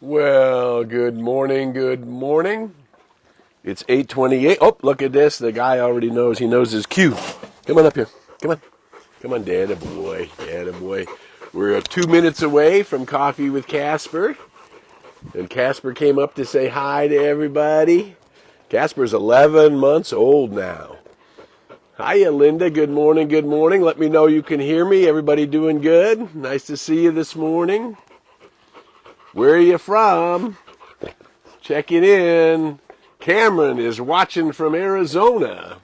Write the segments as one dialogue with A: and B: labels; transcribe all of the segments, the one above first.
A: Well, good morning, good morning. It's 8:28. Oh, look at this. The guy already knows. He knows his cue. Come on up here. Come on. Come on, Dad, boy. Dad, boy. We're 2 minutes away from Coffee with Casper. And Casper came up to say hi to everybody. Casper's 11 months old now. Hiya, Linda. Good morning, good morning. Let me know you can hear me. Everybody doing good? Nice to see you this morning. Where are you from? Checking in. Cameron is watching from Arizona.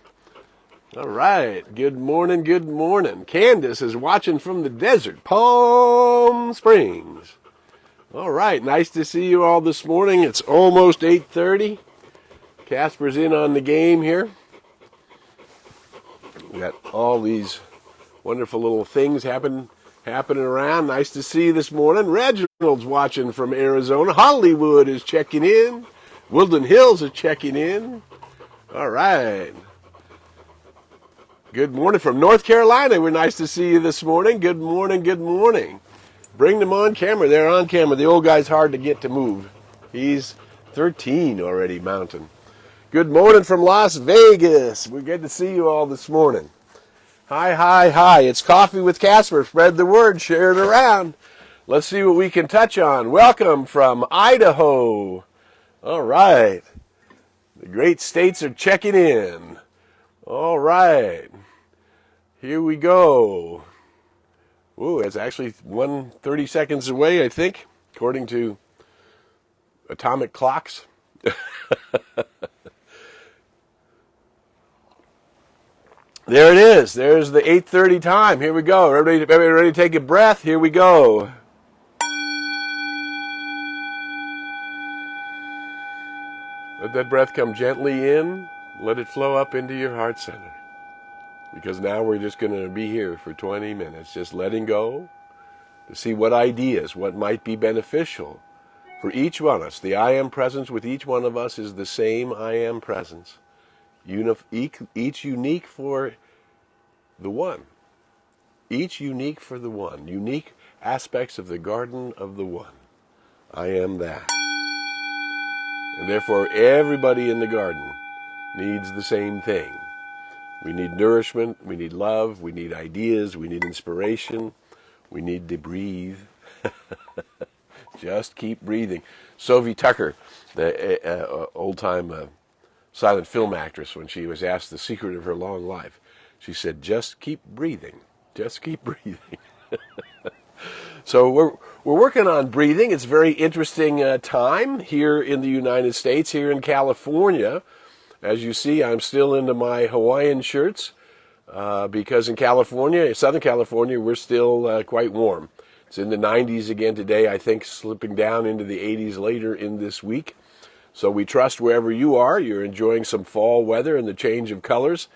A: All right. Good morning, good morning. Candace is watching from the desert, Palm Springs. All right. Nice to see you all this morning. It's almost 8:30. Casper's in on the game here. We got all these wonderful little things happening around. Nice to see you this morning. Reginald's watching from Arizona. Hollywood is checking in. Woodland Hills is checking in. All right. Good morning from North Carolina. We're nice to see you this morning. Good morning, good morning. Bring them on camera. They're on camera. The old guy's hard to get to move. He's 13 already mountain. Good morning from Las Vegas. We're good to see you all this morning. Hi, hi, hi. It's Coffee with Casper. Spread the word. Share it around. Let's see what we can touch on. Welcome from Idaho. All right. The great states are checking in. All right. Here we go. Ooh, it's actually 1:30 seconds away, I think, according to atomic clocks. There it is. There's the 8:30 time. Here we go. Everybody ready to take a breath? Here we go. Let that breath come gently in. Let it flow up into your heart center. Because now we're just going to be here for 20 minutes, just letting go to see what ideas, what might be beneficial for each one of us. The I am presence with each one of us is the same I am presence. Each unique for the one. Each unique for the one. Unique aspects of the garden of the one. I am that. And therefore, everybody in the garden needs the same thing. We need nourishment, we need love, we need ideas, we need inspiration, we need to breathe. Just keep breathing. Sophie Tucker, the old-time silent film actress, when she was asked the secret of her long life, she said, just keep breathing. Just keep breathing. So we're working on breathing. It's a very interesting time here in the United States, here in California. As you see, I'm still into my Hawaiian shirts because in California, Southern California, we're still quite warm. It's in the 90s again today, I think slipping down into the 80s later in this week. So we trust wherever you are, you're enjoying some fall weather and the change of colors.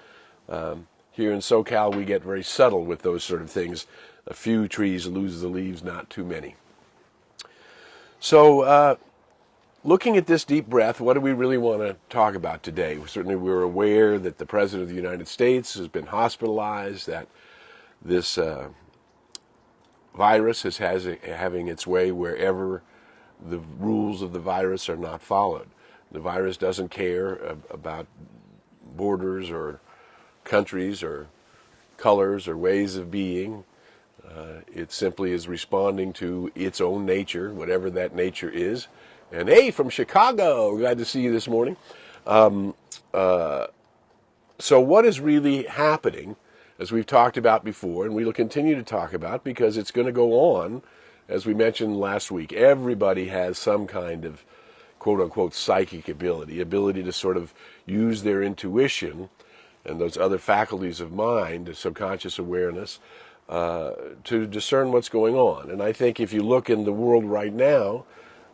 A: Here in SoCal, we get very subtle with those sort of things. A few trees lose the leaves, not too many. So looking at this deep breath, what do we really want to talk about today? Certainly we're aware that the President of the United States has been hospitalized, that this virus is having its way wherever the rules of the virus are not followed. The virus doesn't care about borders or countries or colors or ways of being. It simply is responding to its own nature, whatever that nature is. And hey, from Chicago, glad to see you this morning. So what is really happening, as we've talked about before, and we will continue to talk about because it's going to go on, as we mentioned last week. Everybody has some kind of quote-unquote psychic ability to sort of use their intuition and those other faculties of mind, subconscious awareness, to discern what's going on. And I think if you look in the world right now,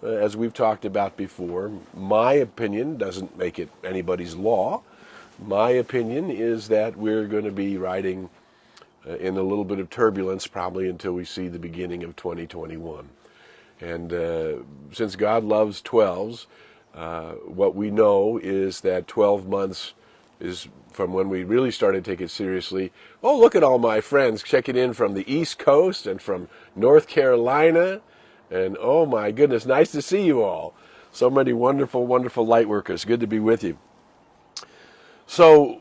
A: as we've talked about before, my opinion doesn't make it anybody's law. My opinion is that we're going to be riding in a little bit of turbulence probably until we see the beginning of 2021. And since God loves 12s, what we know is that 12 months is from when we really started to take it seriously. Oh, look at all my friends checking in from the East Coast and from North Carolina And oh my goodness, nice to see you all. So many wonderful, wonderful light workers. Good to be with you. So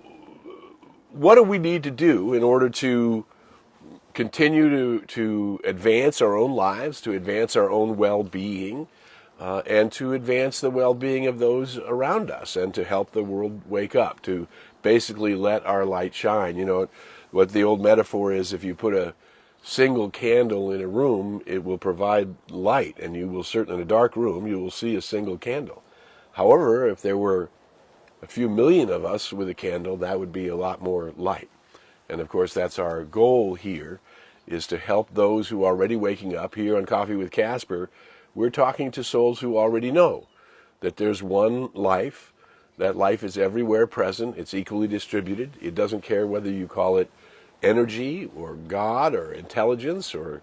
A: what do we need to do in order to continue to advance our own lives, to advance our own well-being, and to advance the well-being of those around us, and to help the world wake up, to basically let our light shine? You know, what the old metaphor is, if you put a single candle in a room, it will provide light, and you will certainly, in a dark room, you will see a single candle. However, if there were a few million of us with a candle, that would be a lot more light. And of course, that's our goal here, is to help those who are already waking up. Here on Coffee with Casper, we're talking to souls who already know that there's one life. That life is everywhere present. It's equally distributed. It doesn't care whether you call it energy or God or intelligence, or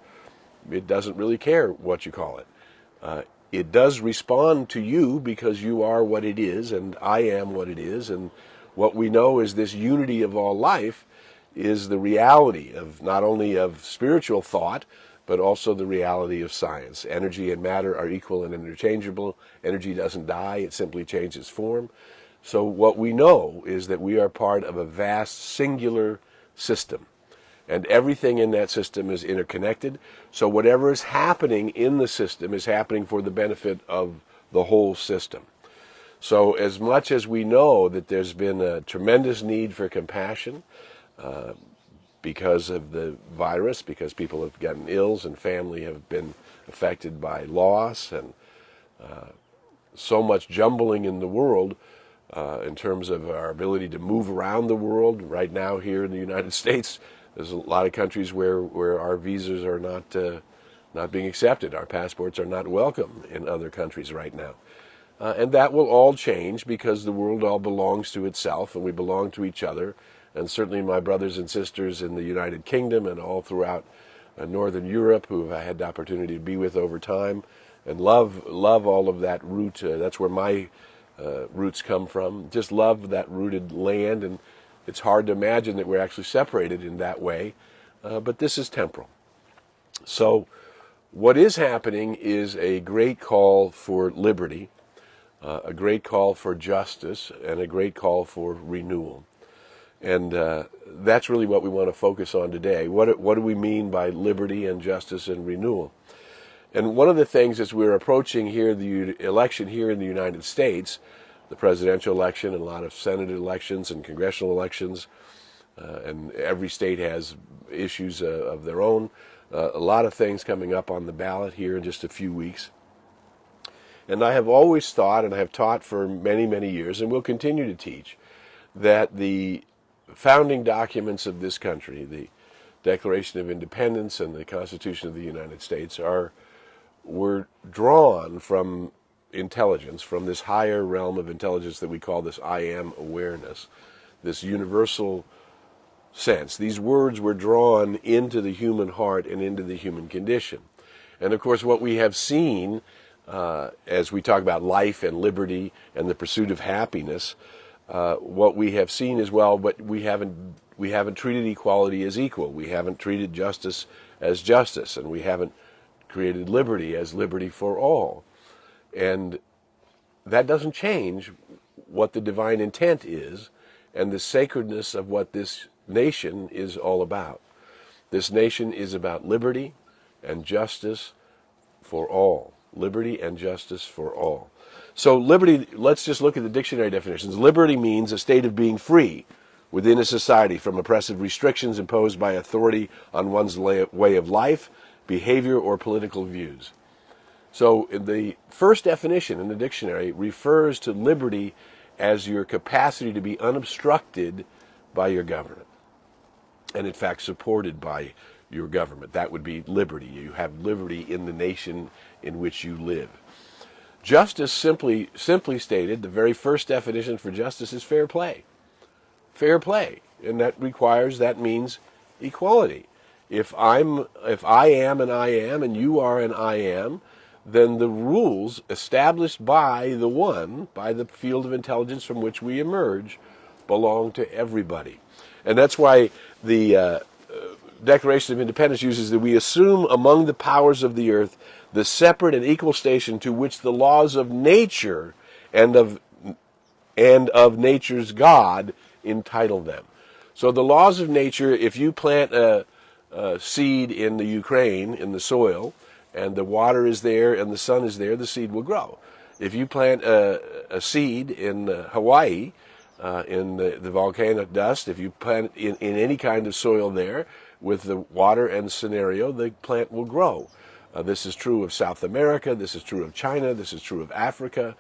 A: it doesn't really care what you call it. It does respond to you because you are what it is, and I am what it is. And what we know is this unity of all life is the reality of not only of spiritual thought, but also the reality of science. Energy and matter are equal and interchangeable. Energy doesn't die, it simply changes form. So what we know is that we are part of a vast singular system, and everything in that system is interconnected. So whatever is happening in the system is happening for the benefit of the whole system. So as much as we know that there's been a tremendous need for compassion because of the virus, because people have gotten ill and family have been affected by loss, and so much jumbling in the world, in terms of our ability to move around the world. Right now here in the United States, there's a lot of countries where our visas are not being accepted. Our passports are not welcome in other countries right now. And that will all change, because the world all belongs to itself, and we belong to each other. And certainly my brothers and sisters in the United Kingdom and all throughout Northern Europe, who I had the opportunity to be with over time, and love all of that root. That's where my roots come from. Just love that rooted land, and it's hard to imagine that we're actually separated in that way, but this is temporal. So what is happening is a great call for liberty, a great call for justice, and a great call for renewal. And that's really what we want to focus on today. What do we mean by liberty and justice and renewal? And one of the things as we're approaching here the election here in the United States, the presidential election and a lot of Senate elections and congressional elections, and every state has issues of their own, a lot of things coming up on the ballot here in just a few weeks. And I have always thought, and I have taught for many, many years, and will continue to teach, that the founding documents of this country, the Declaration of Independence and the Constitution of the United States, were drawn from intelligence, from this higher realm of intelligence that we call this I am awareness, this universal sense. These words were drawn into the human heart and into the human condition. And of course what we have seen as we talk about life and liberty and the pursuit of happiness, what we have seen as well, but we haven't treated equality as equal. We haven't treated justice as justice, and we haven't created liberty as liberty for all. And that doesn't change what the divine intent is and the sacredness of what this nation is all about. This nation is about liberty and justice for all. Liberty and justice for all. So liberty, let's just look at the dictionary definitions. Liberty means a state of being free within a society from oppressive restrictions imposed by authority on one's way of life, behavior, or political views. So the first definition in the dictionary refers to liberty as your capacity to be unobstructed by your government, and in fact supported by your government. That would be liberty. You have liberty in the nation in which you live. Justice, simply stated, the very first definition for justice is fair play. Fair play, and that means equality. If I am and I am, and you are and I am, then the rules established by the one, by the field of intelligence from which we emerge, belong to everybody. And that's why the Declaration of Independence uses that we assume among the powers of the earth the separate and equal station to which the laws of nature and of nature's God entitle them. So the laws of nature, if you plant a seed in the Ukraine, in the soil, and the water is there and the sun is there, the seed will grow. If you plant a seed in Hawaii, in the volcanic dust, if you plant in any kind of soil there with the water and scenario, the plant will grow. This is true of South America, this is true of China, this is true of Africa.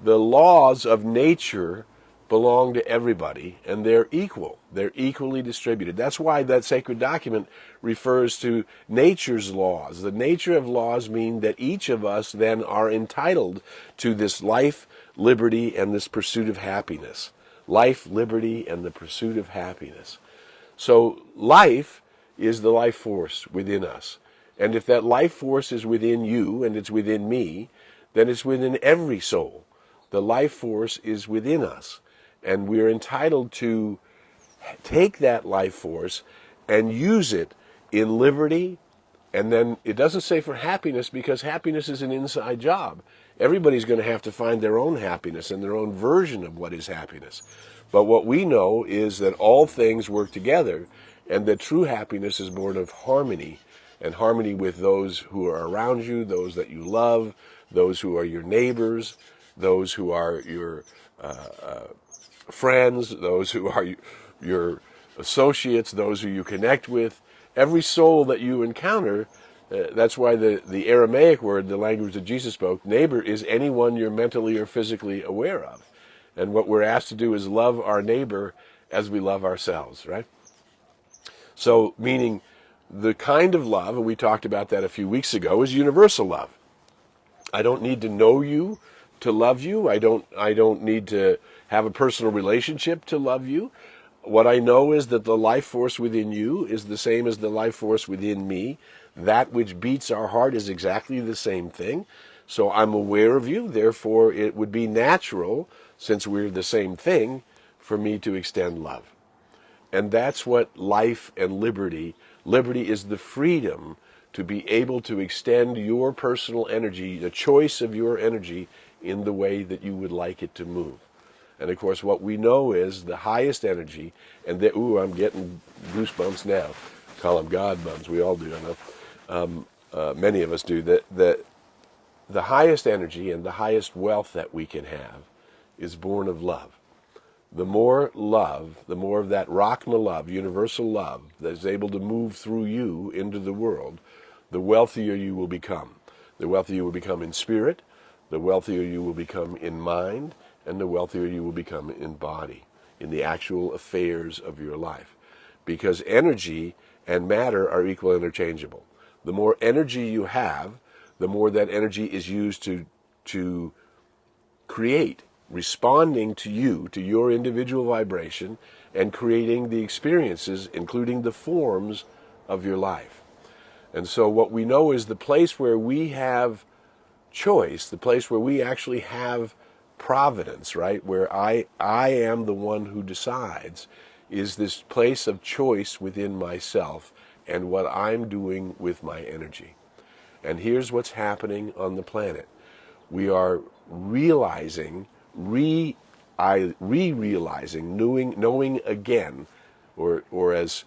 A: The laws of nature belong to everybody, and they're equal. They're equally distributed. That's why that sacred document refers to nature's laws. The nature of laws mean that each of us then are entitled to this life, liberty, and this pursuit of happiness. Life, liberty, and the pursuit of happiness. So life is the life force within us. And if that life force is within you and it's within me, then it's within every soul. The life force is within us. And we're entitled to take that life force and use it in liberty. And then it doesn't say for happiness, because happiness is an inside job. Everybody's going to have to find their own happiness and their own version of what is happiness. But what we know is that all things work together, and that true happiness is born of harmony, and harmony with those who are around you, those that you love, those who are your neighbors, those who are your friends, those who are your associates, those who you connect with. Every soul that you encounter, that's why the Aramaic word, the language that Jesus spoke, neighbor, is anyone you're mentally or physically aware of. And what we're asked to do is love our neighbor as we love ourselves, right? So, meaning the kind of love, and we talked about that a few weeks ago, is universal love. I don't need to know you to love you. I don't need to have a personal relationship to love you. What I know is that the life force within you is the same as the life force within me. That which beats our heart is exactly the same thing. So I'm aware of you. Therefore, it would be natural, since we're the same thing, for me to extend love. And that's what life and liberty is the freedom to be able to extend your personal energy, the choice of your energy, in the way that you would like it to move. And of course, what we know is the highest energy, and I'm getting goosebumps now. Call them God bumps. We all do, I know. Many of us do. That the highest energy and the highest wealth that we can have is born of love. The more love, the more of that Rachma love, universal love, that is able to move through you into the world, the wealthier you will become. The wealthier you will become in spirit, the wealthier you will become in mind, and the wealthier you will become in body, in the actual affairs of your life. Because energy and matter are equal interchangeable. The more energy you have, the more that energy is used to create, responding to you, to your individual vibration, and creating the experiences, including the forms of your life. And so what we know is the place where we have choice, the place where we actually have providence, right, where I am the one who decides, is this place of choice within myself and what I'm doing with my energy. And here's what's happening on the planet. We are realizing, re-realizing, knowing again, or as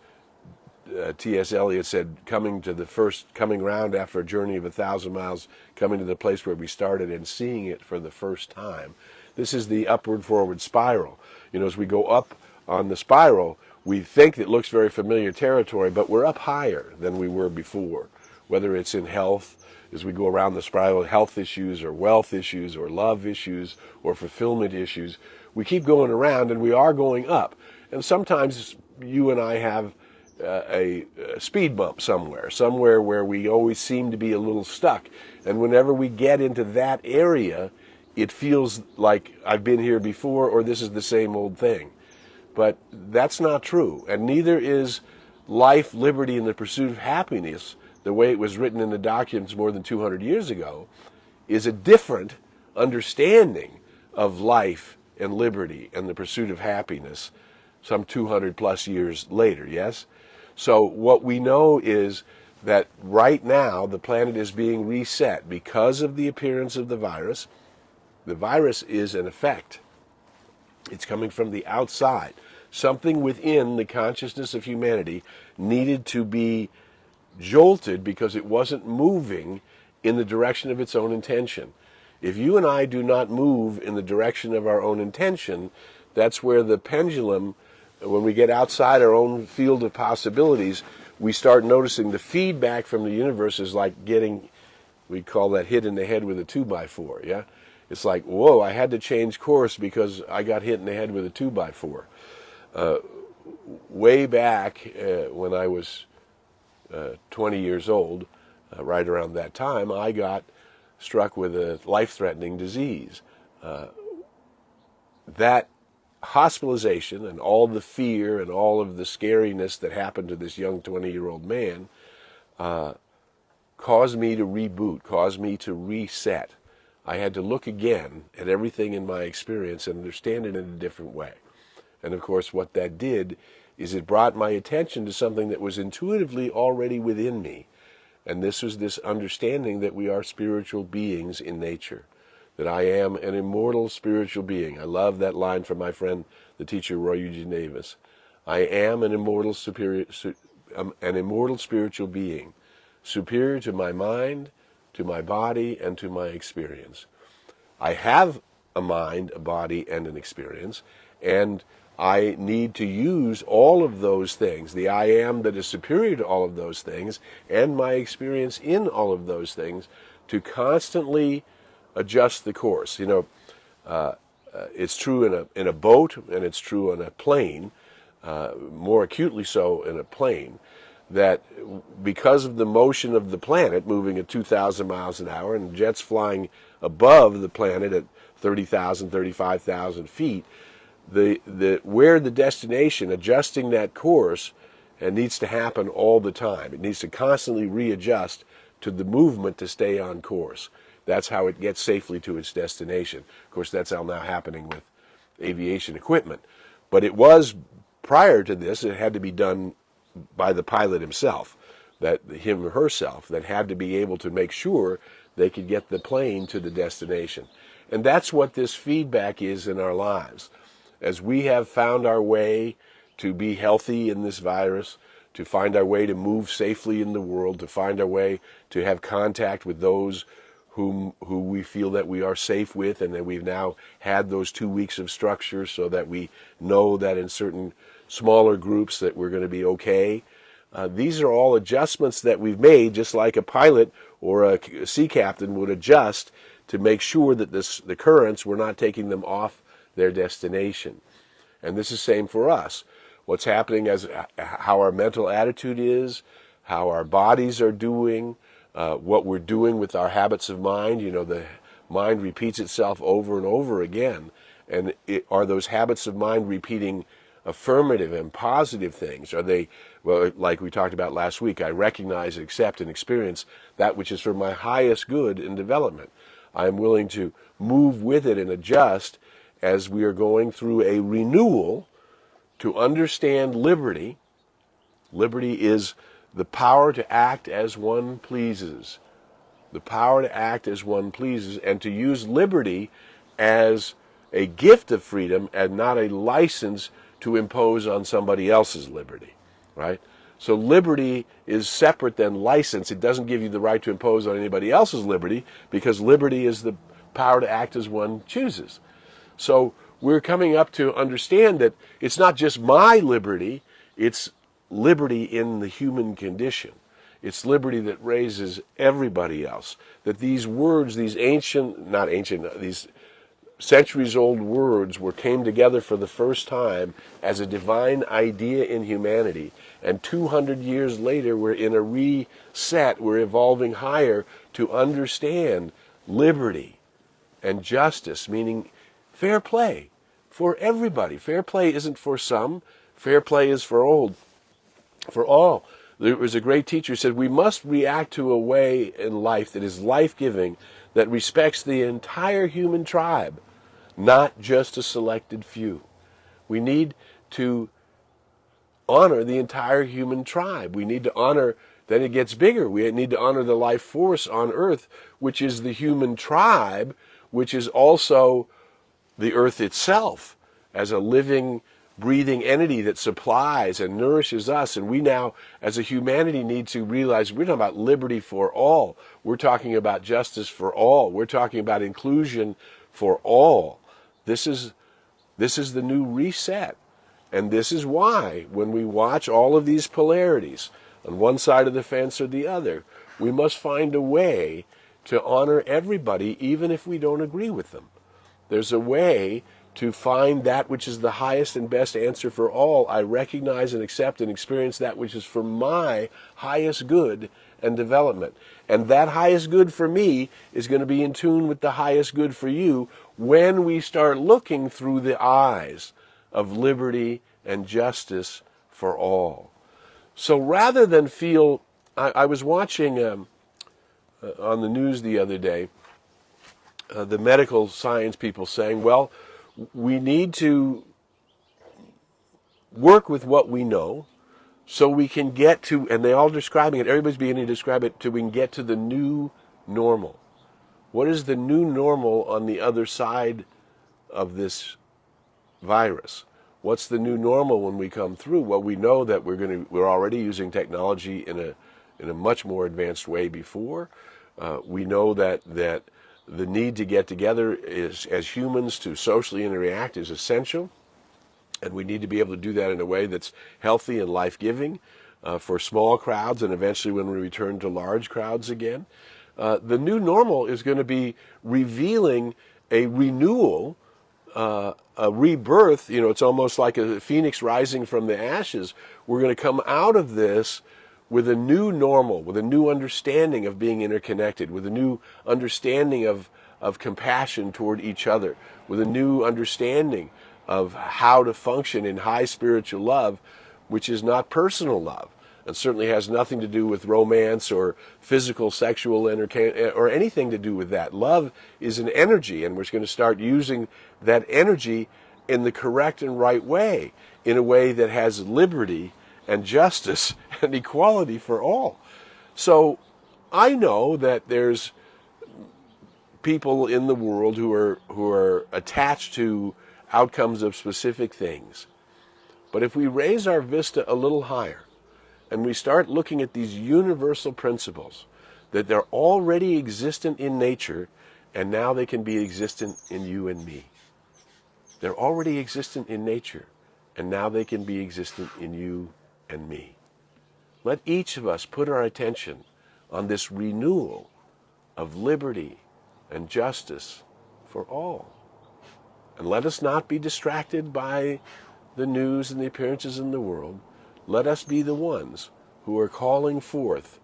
A: T.S. Eliot said, coming round after a journey of 1,000 miles, coming to the place where we started and seeing it for the first time. This is the upward-forward spiral. As we go up on the spiral, we think it looks very familiar territory, but we're up higher than we were before, whether it's in health, as we go around the spiral, health issues or wealth issues or love issues or fulfillment issues. We keep going around, and we are going up. And sometimes you and I have a speed bump somewhere where we always seem to be a little stuck. And whenever we get into that area, it feels like I've been here before, or this is the same old thing. But that's not true. And neither is life, liberty, and the pursuit of happiness, the way it was written in the documents more than 200 years ago, is a different understanding of life and liberty and the pursuit of happiness some 200 plus years later, yes? So what we know is that right now the planet is being reset because of the appearance of the virus. The virus is an effect. It's coming from the outside. Something within the consciousness of humanity needed to be jolted because it wasn't moving in the direction of its own intention. If you and I do not move in the direction of our own intention, that's where the pendulum, when we get outside our own field of possibilities, we start noticing the feedback from the universe is like getting, we call that hit in the head with a 2x4, yeah? It's like, whoa, I had to change course because I got hit in the head with a 2x4. Way back when I was 20 years old, right around that time, I got struck with a life-threatening disease. That hospitalization and all the fear and all of the scariness that happened to this young 20-year-old man caused me to reboot, caused me to reset. I had to look again at everything in my experience and understand it in a different way. And of course, what that did is it brought my attention to something that was intuitively already within me. And this was this understanding that we are spiritual beings in nature, that I am an immortal spiritual being. I love that line from my friend, the teacher Roy Eugene Davis. I am an immortal spiritual being, superior to my mind, to my body, and to my experience. I have a mind, a body, and an experience, and I need to use all of those things, the I am that is superior to all of those things, and my experience in all of those things, to constantly adjust the course. You know, it's true in a boat, and it's true on a plane, more acutely so in a plane, that because of the motion of the planet moving at 2,000 miles an hour and jets flying above the planet at 30,000, 35,000 feet, where the destination, adjusting that course, needs to happen all the time. It needs to constantly readjust to the movement to stay on course. That's how it gets safely to its destination. Of course, that's how now happening with aviation equipment. But it was, prior to this, it had to be done by the pilot himself, him or herself, that had to be able to make sure they could get the plane to the destination. And that's what this feedback is in our lives. As we have found our way to be healthy in this virus, to find our way to move safely in the world, to find our way to have contact with those who we feel that we are safe with, and that we've now had those 2 weeks of structure so that we know that in certain smaller groups that we're going to be okay. These are all adjustments that we've made, just like a pilot or a sea captain would adjust to make sure that the currents, we're not taking them off their destination. And this is the same for us. What's happening as how our mental attitude is, how our bodies are doing, what we're doing with our habits of mind. You know, the mind repeats itself over and over again. And are those habits of mind repeating affirmative and positive things? Are they, well, like we talked about last week, I recognize, accept, and experience that which is for my highest good and development. I am willing to move with it and adjust as we are going through a renewal to understand liberty. Liberty is the power to act as one pleases. The power to act as one pleases, and to use liberty as a gift of freedom and not a license to impose on somebody else's liberty, right? So liberty is separate than license. It doesn't give you the right to impose on anybody else's liberty, because liberty is the power to act as one chooses. So we're coming up to understand that it's not just my liberty, it's liberty in the human condition. It's liberty that raises everybody else. That these words, these these centuries-old words came together for the first time as a divine idea in humanity. And 200 years later, we're in a reset. We're evolving higher to understand liberty and justice, meaning fair play for everybody. Fair play isn't for some. Fair play is for all. There was a great teacher who said, we must react to a way in life that is life-giving, that respects the entire human tribe, not just a selected few. We need to honor the entire human tribe. We need to honor then it gets bigger. We need to honor the life force on Earth, which is the human tribe, which is also the Earth itself as a living, breathing entity that supplies and nourishes us. And we now, as a humanity, need to realize we're talking about liberty for all. We're talking about justice for all. We're talking about inclusion for all. This is the new reset. And this is why, when we watch all of these polarities, on one side of the fence or the other, we must find a way to honor everybody, even if we don't agree with them. There's a way to find that which is the highest and best answer for all. I recognize and accept and experience that which is for my highest good and development. And that highest good for me is going to be in tune with the highest good for you when we start looking through the eyes of liberty and justice for all. So rather than feel, I was watching on the news the other day, the medical science people saying, well, we need to work with what we know so we can get to, and they're all describing it, everybody's beginning to describe it, till we can get to the new normal. What is the new normal on the other side of this virus? What's the new normal when we come through? Well, we know that we're already using technology in a much more advanced way before. We know that the need to get together as humans to socially interact is essential, and we need to be able to do that in a way that's healthy and life-giving for small crowds, and eventually when we return to large crowds again. The new normal is going to be revealing a renewal, a rebirth. It's almost like a phoenix rising from the ashes. We're going to come out of this with a new normal, with a new understanding of being interconnected, with a new understanding of compassion toward each other, with a new understanding of how to function in high spiritual love, which is not personal love, and certainly has nothing to do with romance or physical, sexual, or anything to do with that. Love is an energy, and we're going to start using that energy in the correct and right way, in a way that has liberty and justice and equality for all. So I know that there's people in the world who are attached to outcomes of specific things. But if we raise our vista a little higher and we start looking at these universal principles, that they're already existent in nature and now they can be existent in you and me. They're already existent in nature and now they can be existent in you and me. Let each of us put our attention on this renewal of liberty and justice for all. And let us not be distracted by the news and the appearances in the world. Let us be the ones who are calling forth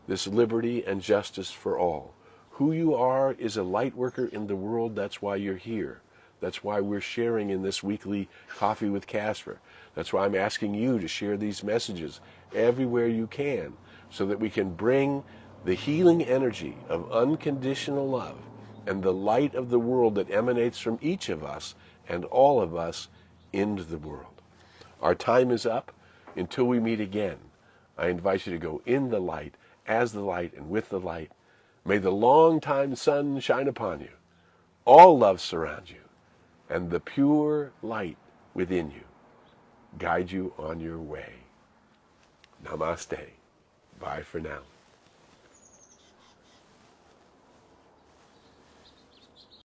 A: this liberty and justice for all. Who you are is a light worker in the world. That's why you're here. That's why we're sharing in this weekly Coffee with Casper. That's why I'm asking you to share these messages everywhere you can, so that we can bring the healing energy of unconditional love and the light of the world that emanates from each of us and all of us into the world. Our time is up. Until we meet again, I invite you to go in the light, as the light, and with the light. May the long-time sun shine upon you. All love surround you, and the pure light within you guide you on your way. Namaste. Bye for now.